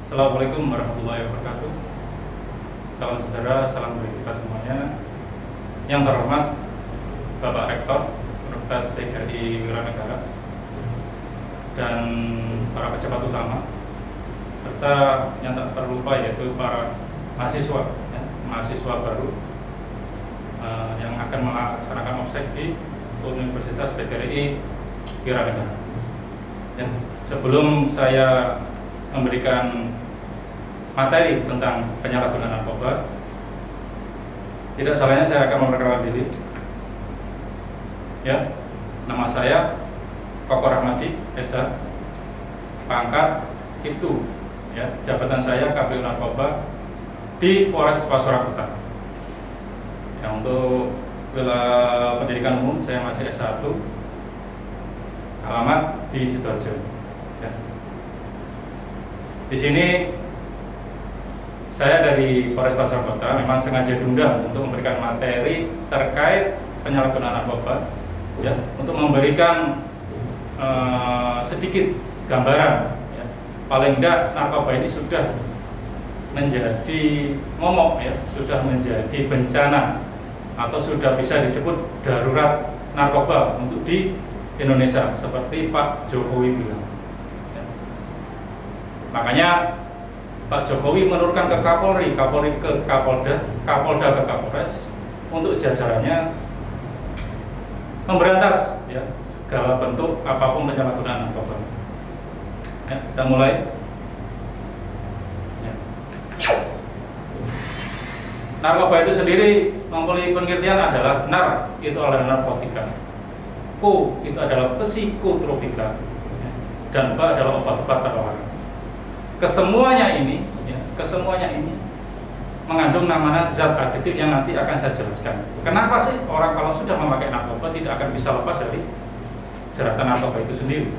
Assalamualaikum warahmatullahi wabarakatuh. Salam sejahtera, salam bagi kita semuanya. Yang terhormat Bapak Rektor Universitas PGRI Wiranegara dan para pejabat utama, serta yang tak terlupa yaitu para mahasiswa, mahasiswa baru yang akan melaksanakan ospek di Universitas PGRI Wiranegara. Sebelum saya memberikan materi tentang penyalahgunaan narkoba, tidak salahnya saya akan memperkenalkan diri. Nama saya Koko Rahmadi, SH, pangkat Ibtu, jabatan saya KPU Narkoba di Polres Pasuruan Utara. Untuk pendidikan umum saya masih S1, alamat di Sidoarjo. Di sini saya dari Polres Pasuruan Kota memang sengaja diundang untuk memberikan materi terkait penyalahgunaan narkoba, untuk memberikan sedikit gambaran. Paling tidak narkoba ini sudah menjadi momok, sudah menjadi bencana atau sudah bisa disebut darurat narkoba untuk di Indonesia seperti Pak Jokowi bilang. Makanya Pak Jokowi menurunkan ke Kapolri ke Kapolda, Kapolda ke Kapolres untuk jajarannya memberantas segala bentuk apapun penyalahgunaan narkoba. Kita mulai. Narkoba itu sendiri mempunyai pengertian adalah nar itu adalah narkotika, ko itu adalah psikotropika, dan ba adalah obat-obat terlarang. Kesemuanya ini mengandung namanya zat aditif yang nanti akan saya jelaskan. Kenapa sih orang kalau sudah memakai narkoba tidak akan bisa lepas dari jeratan narkoba itu sendiri?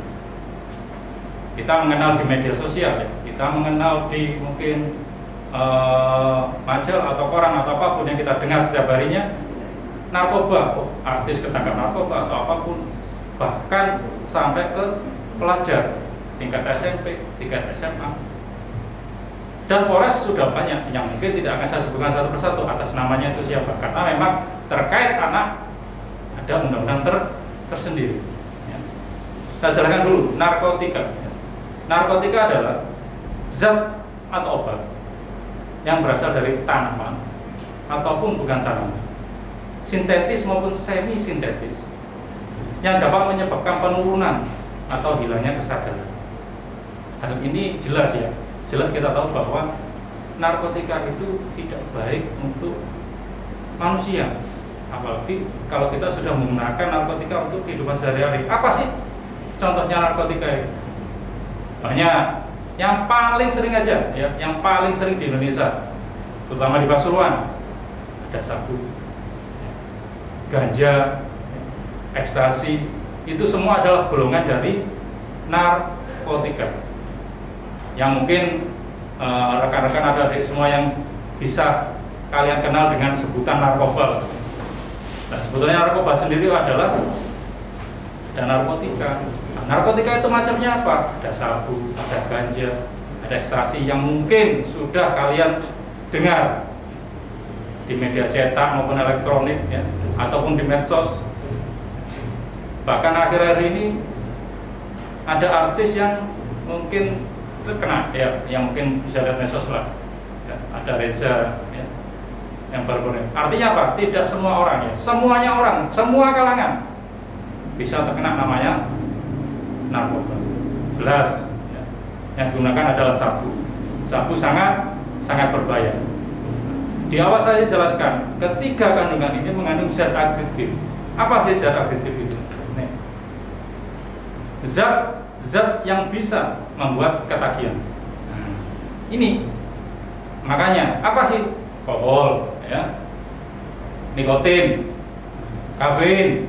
Kita mengenal di media sosial, kita mengenal di mungkin majalah atau koran atau apapun yang kita dengar setiap harinya, narkoba, artis ketangkap narkoba atau apapun, bahkan sampai ke pelajar tingkat SMP, tingkat SMA. Dan Polres sudah banyak yang mungkin tidak akan saya sebutkan satu persatu atas namanya itu siapa, karena memang terkait anak ada undang-undang tersendiri. Saya jelaskan dulu narkotika. Narkotika adalah zat atau obat yang berasal dari tanaman ataupun bukan tanaman, sintetis maupun semi sintetis, yang dapat menyebabkan penurunan atau hilangnya kesadaran. Hal ini jelas jelas kita tahu bahwa narkotika itu tidak baik untuk manusia, apalagi kalau kita sudah menggunakan narkotika untuk kehidupan sehari-hari. Apa sih contohnya narkotika itu? Banyak. Yang paling sering aja, yang paling sering di Indonesia, terutama di Pasuruan, ada sabu, ganja, ekstasi, itu semua adalah golongan dari narkotika. Yang mungkin rekan-rekan ada semua yang bisa kalian kenal dengan sebutan narkoba. Nah, sebetulnya narkoba sendiri adalah narkotika. Nah, narkotika itu macamnya apa? Ada sabu, ada ganja, ada ekstasi yang mungkin sudah kalian dengar di media cetak maupun elektronik, ataupun di medsos. Bahkan akhir-akhir ini ada artis yang mungkin terkena, yang mungkin bisa lihat medsos lah, ada Reza, yang baru. Artinya apa? Tidak semua orang, semuanya orang, semua kalangan bisa terkena namanya narkoba. Jelas, yang digunakan adalah sabu. Sabu sangat berbahaya. Di awal saya jelaskan, ketiga kandungan ini mengandung zat aditif. Apa sih zat aditif itu? Zat yang bisa membuat ketagihan. Ini makanya apa sih? Alkohol, nikotin, kafein,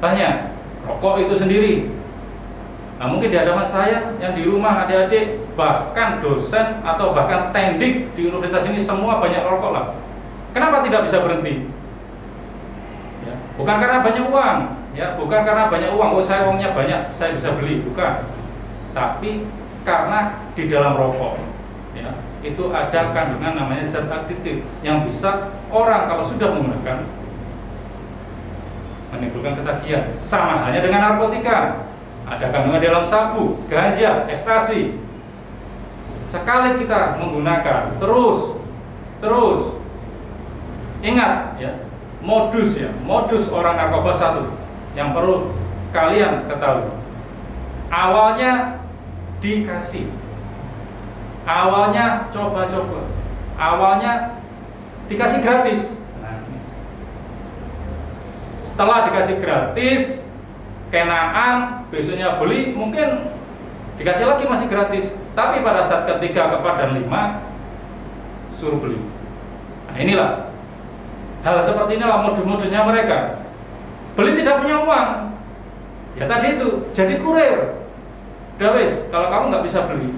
banyak. Rokok itu sendiri. Nah, mungkin di hadapan saya yang di rumah adik-adik, bahkan dosen atau bahkan tendik di universitas ini semua banyak rokok lah. Kenapa tidak bisa berhenti? Bukan karena banyak uang, bukan karena banyak uang. Oh, saya uangnya banyak, saya bisa beli, bukan. Tapi karena di dalam rokok ya, itu ada kandungan namanya zat aditif yang bisa orang kalau sudah menggunakan menimbulkan ketagihan. Sama halnya dengan narkotika, ada kandungan dalam sabu, ganja, ekstasi. Sekali kita menggunakan terus ingat ya, modus orang narkoba satu yang perlu kalian ketahui. Awalnya dikasih, awalnya coba-coba, awalnya dikasih gratis. Nah, setelah dikasih gratis, kenaan, besoknya beli, mungkin dikasih lagi masih gratis. Tapi pada saat ketiga, keempat, dan 5 suruh beli. Nah, inilah hal seperti inilah modus-modusnya mereka. Beli tidak punya uang, ya tadi itu jadi kurir. Udah wes, kalau kamu nggak bisa beli,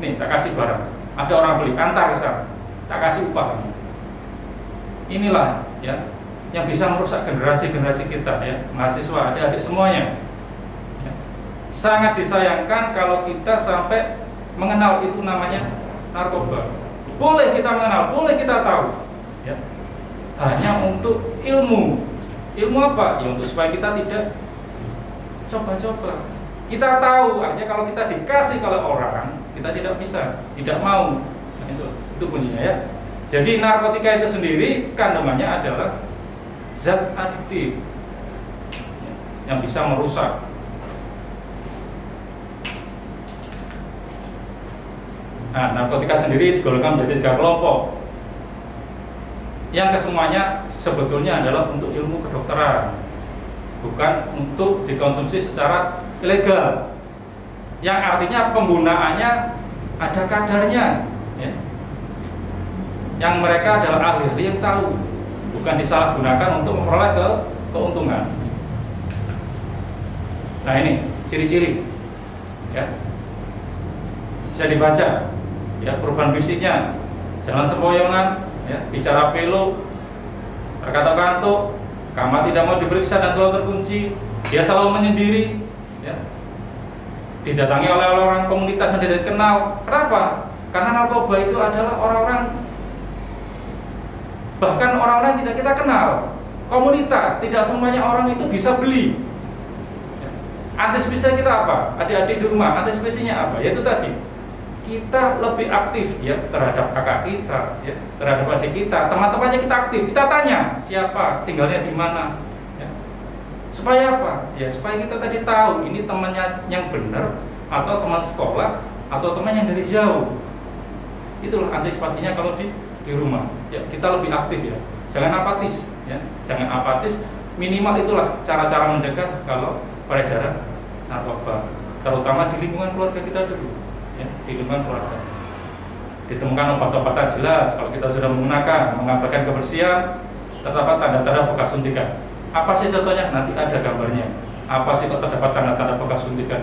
nih tak kasih barang. Ada orang beli, antar ke sana, tak kasih upah. Inilah ya yang bisa merusak generasi-generasi kita ya, mahasiswa, adik-adik semuanya. Ya. Sangat disayangkan kalau kita sampai mengenal itu namanya narkoba. Boleh kita mengenal, boleh kita tahu, ya. Hanya untuk ilmu. Ilmu apa? Ya untuk supaya kita tidak coba-coba. Kita tahu, hanya kalau kita dikasih oleh orang, kita tidak bisa, tidak mau. Nah, itu kuncinya ya. Jadi narkotika itu sendiri kandungannya adalah zat adiktif yang bisa merusak. Nah, narkotika sendiri digolongkan menjadi 3 kelompok. Yang kesemuanya sebetulnya adalah untuk ilmu kedokteran, bukan untuk dikonsumsi secara ilegal. Yang artinya penggunaannya ada kadarnya, ya. Yang mereka adalah ahli-ahli yang tahu, bukan disalahgunakan untuk memperoleh keuntungan. Nah, ini ciri-ciri, ya. Bisa dibaca. Ya, perubahan fisiknya, jalan sempoyongan, ya, bicara pelo, berkata kantuk, kamar tidak mau diperiksa dan selalu terkunci, dia selalu menyendiri, ya. Didatangi oleh orang komunitas yang tidak dikenal. Kenapa? Karena narkoba itu adalah orang-orang, bahkan orang-orang yang tidak kita kenal. Komunitas, tidak semuanya orang itu bisa beli. Ya. Antisipasi kita apa? Adik-adik di rumah, antisipasinya apa? Yaitu tadi, kita lebih aktif ya terhadap kakak kita, ya, terhadap adik kita, teman-temannya kita aktif. Kita tanya siapa, tinggalnya di mana, ya. Supaya apa? Ya supaya kita tadi tahu ini temannya yang benar atau teman sekolah atau teman yang dari jauh. Itulah antisipasinya kalau di rumah. Ya kita lebih aktif ya. Jangan apatis, ya. Jangan apatis. Minimal itulah cara-cara mencegah kalau peredaran narkoba, terutama di lingkungan keluarga kita dulu. Ya, di lingkungan keluarga ditemukan obat-obatan jelas kalau kita sudah menggunakan, mengabaikan kebersihan, terdapat tanda-tanda bekas suntikan. Apa sih contohnya? Nanti ada gambarnya. Apa sih kok terdapat tanda-tanda bekas suntikan?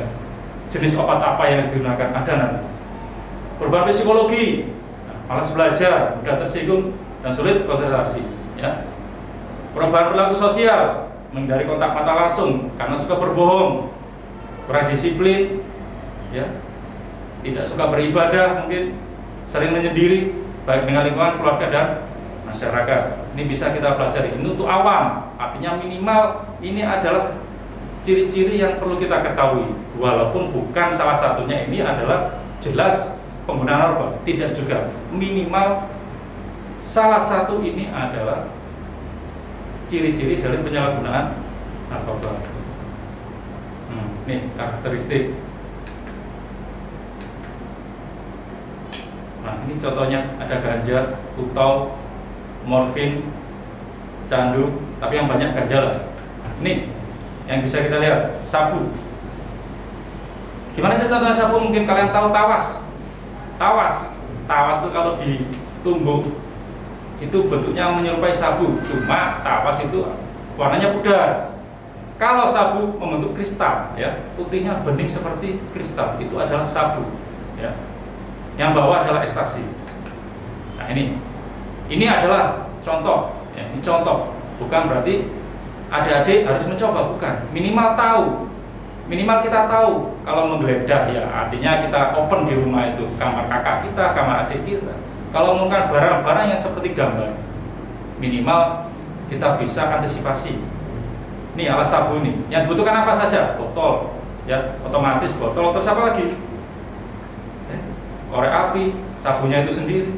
Jenis obat apa yang digunakan? Ada nanti. Perubahan psikologi, malas belajar, mudah tersinggung dan sulit konsentrasi. Ya. Perubahan perilaku sosial, menghindari kontak mata langsung karena suka berbohong, kurang disiplin, ya. Tidak suka beribadah, mungkin sering menyendiri, baik dengan lingkungan keluarga dan masyarakat. Ini bisa kita pelajari. Ini untuk awam, artinya minimal ini adalah ciri-ciri yang perlu kita ketahui. Walaupun bukan salah satunya ini adalah jelas penggunaan narkoba, tidak juga. Minimal salah satu ini adalah ciri-ciri dari penyalahgunaan narkoba. Nih karakteristik. Nah, ini contohnya ada ganja, tutol, morfin, candu, tapi yang banyak ganja lah. Ini yang bisa kita lihat, sabu. Gimana sih contohnya sabu? Mungkin kalian tahu tawas. Tawas itu kalau ditumbuk itu bentuknya menyerupai sabu, cuma tawas itu warnanya pudar. Kalau sabu membentuk kristal, ya, putihnya bening seperti kristal, itu adalah sabu, ya. Yang bawah adalah ekstasi. Nah, ini adalah contoh, ya, ini contoh, bukan berarti adik-adik harus mencoba, bukan. Minimal tahu Minimal kita tahu kalau menggeledah ya artinya kita open di rumah itu kamar kakak kita, kamar adik kita. Kalau menggunakan barang-barang yang seperti gambar, minimal kita bisa antisipasi. Nih alas sabu nih, yang dibutuhkan apa saja? Botol, ya otomatis botol. Terus apa lagi? Korek api, sabunnya itu sendiri.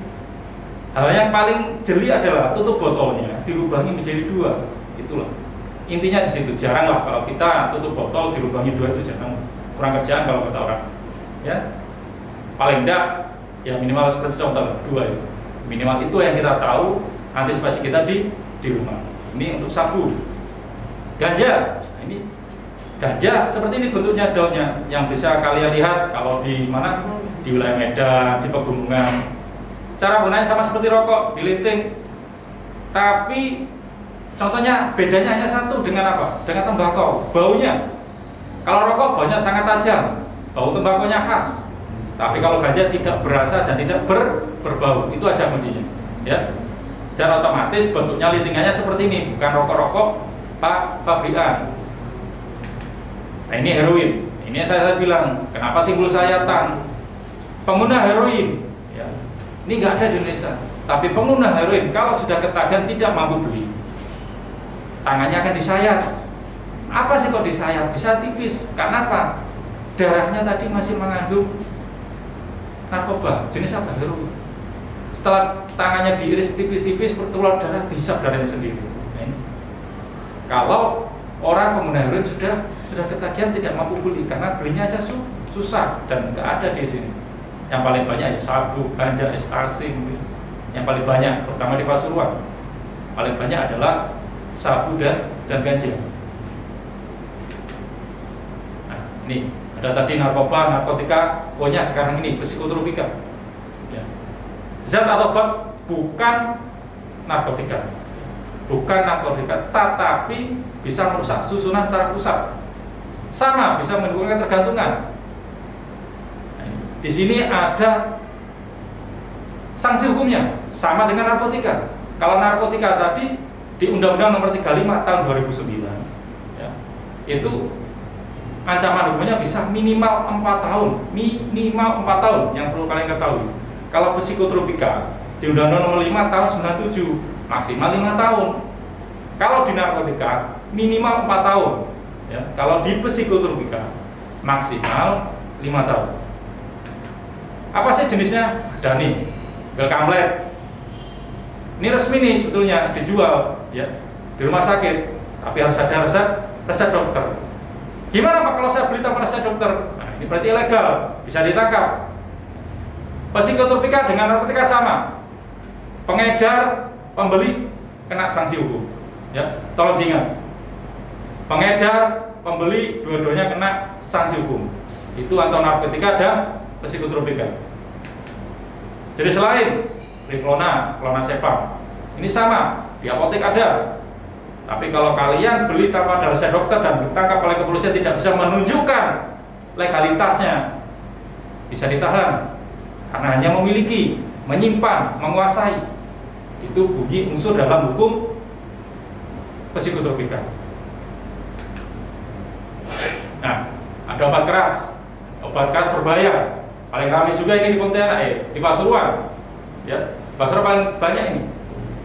Hal yang paling jeli adalah tutup botolnya dilubangi menjadi 2. Itulah intinya di situ. Jarang lah kalau kita tutup botol dilubangi 2 itu jarang. Kurang kerjaan kalau kata orang. Ya, paling enggak ya minimal seperti contoh 2 itu. Minimal itu yang kita tahu antisipasi kita di rumah. Ini untuk sabu. Ganja, nah ini ganja seperti ini bentuknya daunnya yang bisa kalian lihat kalau di mana, di wilayah Medan, di pegunungan. Cara gunanya sama seperti rokok, diliting. Tapi contohnya bedanya hanya satu dengan apa? Dengan tembakau, baunya. Kalau rokok baunya sangat tajam, bau tembakonya khas. Tapi kalau ganja tidak berasa dan tidak berbau, itu aja kuncinya. Ya. Dan otomatis bentuknya lintingannya seperti ini, bukan rokok-rokok pabrikan. Nah ini heroin. Ini saya bilang, kenapa timbul sayatan? Pengguna heroin. Ya. Ini nggak ada di Indonesia. Tapi pengguna heroin kalau sudah ketagihan tidak mampu beli, tangannya akan disayat. Apa sih kok disayat? Bisa tipis. Karena apa? Darahnya tadi masih mengandung narkoba. Jenis apa? Heroin. Setelah tangannya diiris tipis-tipis, berkeluar darah, dihisap darahnya sendiri. Nah, ini. Kalau orang pengguna heroin sudah ketagihan tidak mampu beli karena belinya aja susah dan nggak ada di sini. Yang paling banyak ya sabu, ganja, ekstasi. Yang paling banyak, terutama di Pasuruan, paling banyak adalah sabu dan ganja. Nah, ini ada tadi narkoba, narkotika, pokoknya sekarang ini psikotropika. Ya. Zat atau obat bukan narkotika, tetapi bisa merusak susunan secara pusat. Sama bisa menimbulkan ketergantungan. Di sini ada sanksi hukumnya, sama dengan narkotika. Kalau narkotika tadi di Undang-Undang Nomor 35 Tahun 2009, ya, itu ancaman hukumnya bisa minimal 4 tahun, yang perlu kalian ketahui. Kalau psikotropika di Undang-Undang Nomor 5 Tahun 97 maksimal 5 tahun. Kalau di narkotika minimal 4 tahun, ya. Kalau di psikotropika maksimal 5 tahun. Apa sih jenisnya? Ada nih, Belkamlet. Ini resmi nih sebetulnya dijual ya di rumah sakit, tapi harus ada resep dokter. Gimana Pak kalau saya beli tanpa resep dokter? Nah, ini berarti ilegal, bisa ditangkap. Psikotropika dengan narkotika sama. Pengedar, pembeli kena sanksi hukum. Ya, tolong diingat. Pengedar, pembeli dua-duanya kena sanksi hukum. Itu antara narkotika dan psikotropika. Jadi selain clonazepam, ini sama di apotek ada. Tapi kalau kalian beli tanpa ada resep dokter dan ditangkap oleh kepolisian tidak bisa menunjukkan legalitasnya, bisa ditahan karena hanya memiliki, menyimpan, menguasai. Itu bunyi unsur dalam hukum psikotropika. Nah, ada obat keras berbahaya. Paling ramai juga ini di Pontianak, di Pasuruan. Ya, Pasuruan paling banyak ini.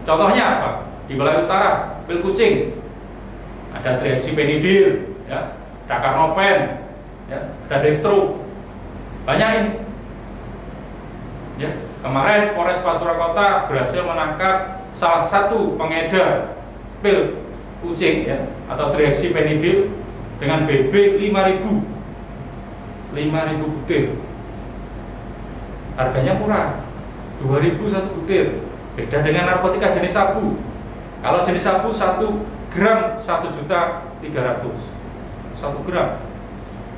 Contohnya apa? Di wilayah utara, pil kucing. Ada trihexyphenidyl, ya, ada karnopen, ya, ada dextro. Banyak ini. Ya, kemarin Polres Pasuruan Kota berhasil menangkap salah satu pengedar pil kucing, ya, atau trihexyphenidyl dengan BB 5.000 butir. Harganya murah, 2.000 satu butir. Beda dengan narkotika jenis sabu. Kalau jenis sabu 1 gram 1.300.000 1 gram.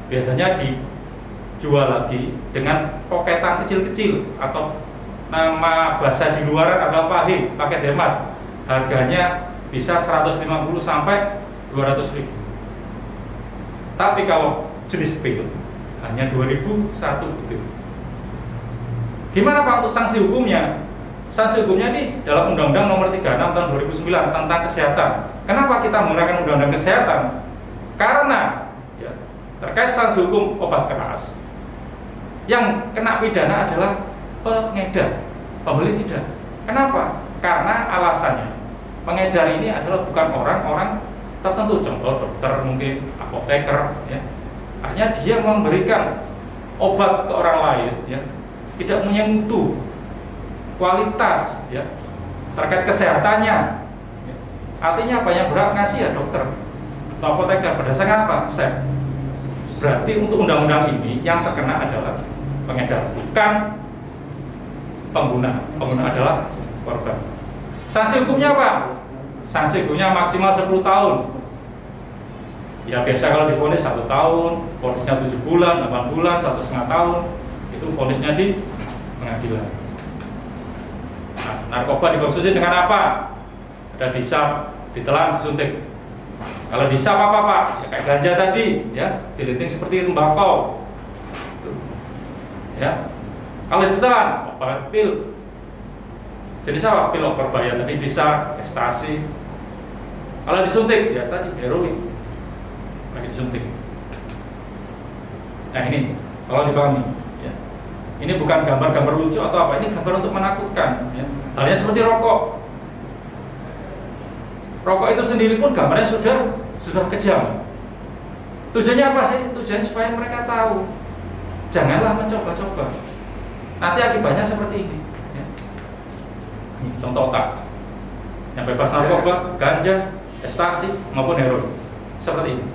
Biasanya dijual lagi dengan poketan kecil-kecil atau nama bahasa di luaran adalah paket hemat. Harganya bisa 150 sampai 200.000. Tapi kalau jenis pil hanya 2.000 satu butir. Gimana Pak untuk sanksi hukumnya? Sanksi hukumnya ini dalam Undang-Undang Nomor 36 Tahun 2009 tentang kesehatan. Kenapa kita menggunakan Undang-Undang Kesehatan? Karena ya, terkait sanksi hukum obat keras. Yang kena pidana adalah pengedar, pembeli tidak. Kenapa? Karena alasannya pengedar ini adalah bukan orang-orang tertentu, contoh dokter, mungkin apoteker, ya. Artinya dia memberikan obat ke orang lain, ya, tidak punya mutu, kualitas, ya, terkait kesehatannya. Ya. Artinya apa yang berhak ngasih ya dokter atau apoteker, berdasarkan apa? Resep. Berarti untuk undang-undang ini yang terkena adalah pengedar, bukan pengguna. Pengguna adalah korban. Sanksi hukumnya apa? Sanksi hukumnya maksimal 10 tahun. Ya biasa kalau divonis 1 tahun, vonisnya 7 bulan, 8 bulan, 1,5 tahun, itu vonisnya di pengadilan. Nah, narkoba dikonsumsi dengan apa? Ada dihisap, ditelan, disuntik. Kalau dihisap apa Pak? Ya, kayak ganja tadi, ya, dilinting seperti tembakau. Ya, kalau ditelan, obat pil. Jadi apa? Pil berbahaya tadi bisa, ekstasi. Kalau disuntik, ya tadi heroin. Lagi disuntik. Nah ini, kalau dipahami, ya. Ini bukan gambar-gambar lucu atau apa, ini gambar untuk menakutkan. Ya. Halnya seperti rokok. Rokok itu sendiri pun gambarnya sudah kejam. Tujuannya apa sih? Tujuannya supaya mereka tahu. Janganlah mencoba-coba. Nanti akibatnya seperti ini. Ya. Ini contoh otak. Yang bebas narkoba, ganja, ekstasi maupun heroin. Seperti ini.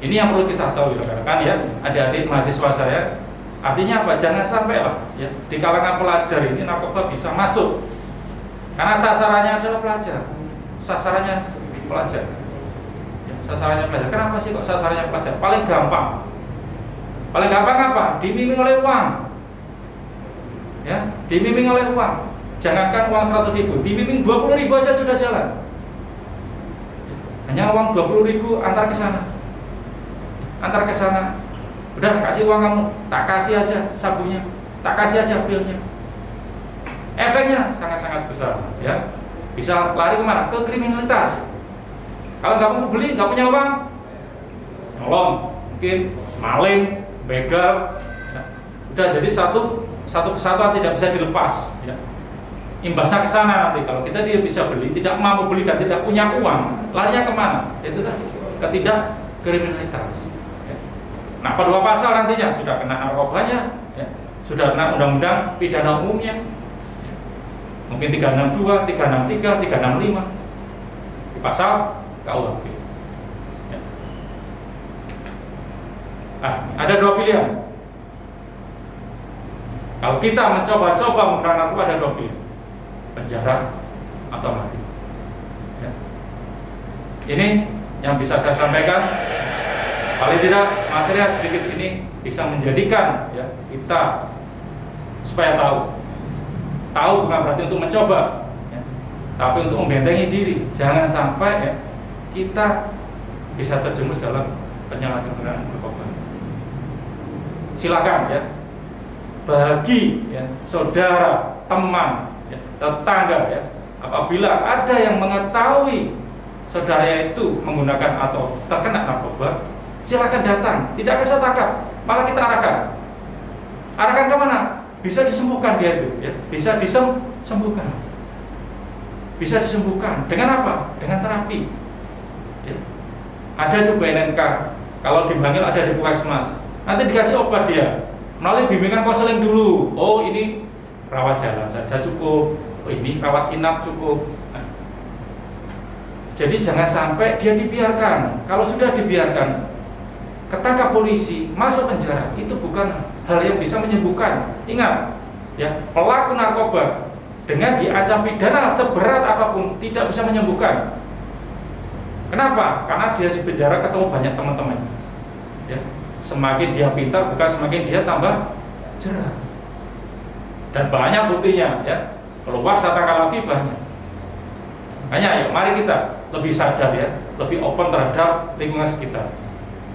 Ini yang perlu kita tahu, rekan-rekan, ya, adik-adik mahasiswa saya. Artinya apa? Jangan sampai lah, ya, di kalangan pelajar ini narkoba bisa masuk. Karena sasarannya adalah pelajar. Sasarannya pelajar. Ya, sasarannya pelajar. Kenapa sih kok sasarannya pelajar? Paling gampang. Paling gampang apa? Dimiming oleh uang. Ya, dimiming oleh uang. Jangankan uang 100.000, dimiming 20.000 aja sudah jalan. Hanya uang 20.000 antar ke sana. Antar ke sana. Udah kasih uang kamu, tak kasih aja sabunya, tak kasih aja pilnya. Efeknya sangat-sangat besar, ya. Bisa lari kemana? Ke kriminalitas. Kalau nggak mau beli, nggak punya uang, nyolong, mungkin maling, begal, ya. Udah jadi satu kesatuan tidak bisa dilepas, ya. Imbasnya ke sana nanti. Kalau kita dia bisa beli, tidak mampu beli dan tidak punya uang, larinya kemana? Itu tadi, ketidak kriminalitas. Nah, kedua pasal nantinya sudah kena narkobanya, ya, sudah kena undang-undang pidana umumnya, mungkin 362, 363, 365 di pasal KUHP. Ya. Nah, ada dua pilihan. Kalau kita mencoba-coba menggunakan narkoba ada dua pilihan, penjara atau mati. Ya. Ini yang bisa saya sampaikan. Paling tidak material sedikit ini bisa menjadikan, ya, kita supaya tahu bukan berarti untuk mencoba, ya, tapi untuk membentengi diri. Jangan sampai, ya, kita bisa terjerumus dalam penyalahgunaan narkoba. Silakan, ya, bagi, ya, saudara, teman, ya, tetangga, ya, apabila ada yang mengetahui saudaranya itu menggunakan atau terkena narkoba, silakan datang, tidak akan saya tangkap, malah kita arahkan kemana? Bisa disembuhkan dia itu, ya, bisa disembuhkan, bisa disembuhkan dengan apa? Dengan terapi, ya. Ada di BNNK, kalau dipanggil ada di Puskesmas, nanti dikasih obat dia melalui bimbingan konseling dulu. Oh ini rawat jalan saja cukup, oh ini rawat inap cukup. Nah, jadi jangan sampai dia dibiarkan. Kalau sudah dibiarkan, ketangkap polisi, masuk penjara, itu bukan hal yang bisa menyembuhkan. Ingat, ya, pelaku narkoba dengan diancam pidana seberat apapun tidak bisa menyembuhkan. Kenapa? Karena dia di penjara ketemu banyak teman-teman. Ya, semakin dia pintar, bukan semakin dia tambah jerah. Dan banyak buktinya, ya. Keluar saya tangkap lagi banyak. Makanya, yuk, mari kita lebih sadar, ya, lebih open terhadap lingkungan sekitar.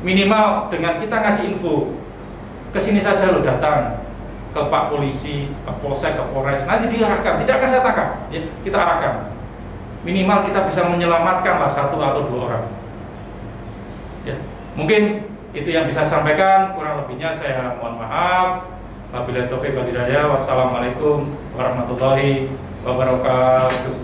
Minimal dengan kita ngasih info, kesini saja lo datang ke Pak Polisi, ke Polsek, ke Polres, nanti diarahkan, tidak akan saya tangkap, ya, kita arahkan. Minimal kita bisa menyelamatkan lah 1 atau 2 orang. Ya, mungkin Itu yang bisa saya sampaikan, kurang lebihnya saya mohon maaf. Wabillahi taufiq wal hidayah. Wassalamualaikum warahmatullahi wabarakatuh.